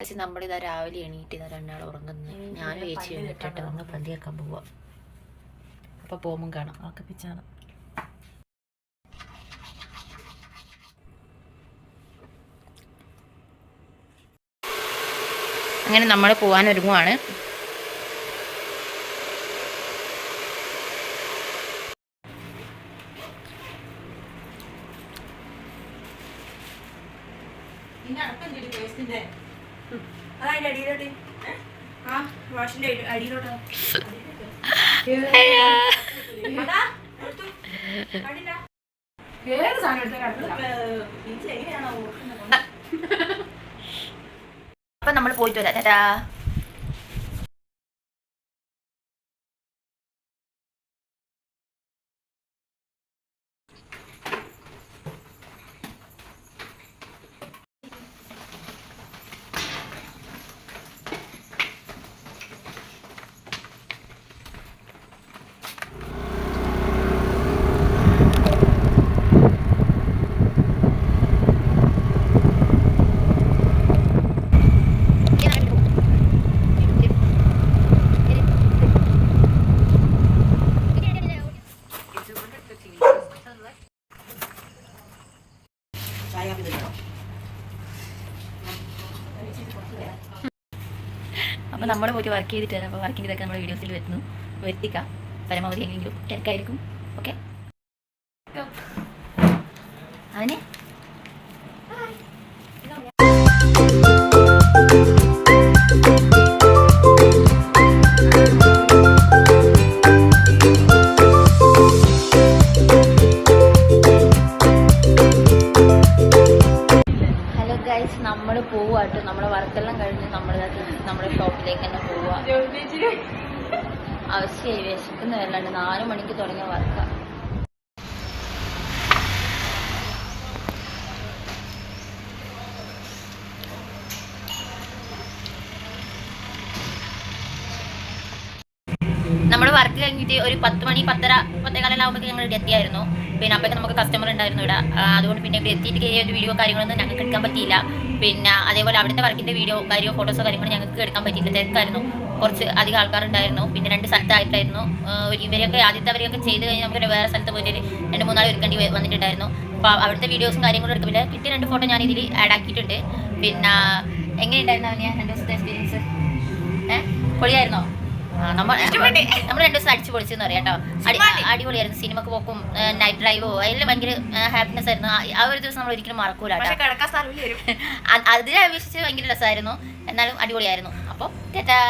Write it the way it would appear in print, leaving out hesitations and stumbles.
പക്ഷെ നമ്മളിതാ രാവിലെ എണീറ്റ് ഇതാ രണ്ടാൾ ഉറങ്ങുന്നു. ഞാൻ വേച്ച് എണീറ്റിട്ട് നമ്മൾ പന്തിയാക്കാൻ പോവാം. അപ്പോൾ പോകുമ്പോൾ കാണാം. ആക്കപ്പിച്ചാണ്. അങ്ങനെ നമ്മൾ പോകാൻ ഒരുങ്ങുവാണ്. അപ്പൊ നമ്മൾ പോയിട്ട് വരാം. ടാറ്റാ. അപ്പോൾ നമ്മൾ പോയിട്ട് വർക്ക് ചെയ്തിട്ട് വരാം. അപ്പോൾ വർക്കിൻ്റെ ഇതൊക്കെ നമ്മുടെ വീഡിയോസിൽ വരുത്തിക്കാം. പരമാവധി എങ്കിലും തിരക്കായിരിക്കും. ഓക്കെ. അവനെ നമ്മൾ പോവാട്ടോ. നമ്മുടെ വർക്കെല്ലാം കഴിഞ്ഞ് നമ്മുടെ ഷോപ്പിലേക്ക് തന്നെ പോവുക. ആവശ്യമായി വിശക്കുന്നതല്ലാണ്ട് 4 മണിക്ക് തുടങ്ങിയ വർക്കാണ്. നമ്മൾ വർക്ക് കഴിഞ്ഞിട്ട് ഒരു 10 മണി 10:30 ആകുമ്പോഴേക്കും ഞങ്ങൾ ഇവിടെ എത്തിയായിരുന്നു. പിന്നെ അപ്പോഴേക്കും നമുക്ക് കസ്റ്റമർ ഉണ്ടായിരുന്നു ഇവിടെ. അതുകൊണ്ട് പിന്നെ ഇവിടെ എത്തിയിട്ട് ഒരു വീഡിയോ കാര്യങ്ങളൊന്നും ഞങ്ങൾക്ക് എടുക്കാൻ പറ്റിയില്ല. പിന്നെ അതേപോലെ അവിടുത്തെ വർക്കിൻ്റെ വീഡിയോ ഫോട്ടോസോ കാര്യങ്ങളോ ഞങ്ങൾക്ക് എടുക്കാൻ പറ്റിയില്ല. തിരക്കായിരുന്നു. കുറച്ച് അധികം ആൾക്കാരുണ്ടായിരുന്നു. പിന്നെ 2 സ്ഥലത്തായിട്ടായിരുന്നു. ഇവരെയൊക്കെ ആദ്യത്തെ ചെയ്ത് കഴിഞ്ഞ് നമുക്ക് വേറെ സ്ഥലത്ത് പോയിട്ട് 2-3 നാൾ എടുക്കേണ്ടി വന്നിട്ടുണ്ടായിരുന്നു. അപ്പോൾ അവിടുത്തെ വീഡിയോസും കാര്യങ്ങളും എടുക്കില്ല. കിട്ടിയ 2 ഫോട്ടോ ഞാൻ ഇതിൽ ആഡ് ആക്കിയിട്ടുണ്ട്. പിന്നെ എങ്ങനെയുണ്ടായിരുന്നു അവന് 2 ദിവസത്തെ എക്സ്പീരിയൻസ്? പൊളിയായിരുന്നോ? നമ്മൾ 2 ദിവസം അടിച്ചു പൊളിച്ചെന്ന് പറയാം കേട്ടോ. അടിപൊളിയായിരുന്നു. സിനിമക്ക് പോക്കും നൈറ്റ് ഡ്രൈവോ എല്ലാം ഭയങ്കര ഹാപ്പിനെസ് ആയിരുന്നു. ആ ഒരു ദിവസം നമ്മൾ ഒരിക്കലും മറക്കൂല. അതിനെ അപേക്ഷിച്ച് ഭയങ്കര രസമായിരുന്നു. എന്നാലും അടിപൊളിയായിരുന്നു. അപ്പോൾ ടാറ്റാ.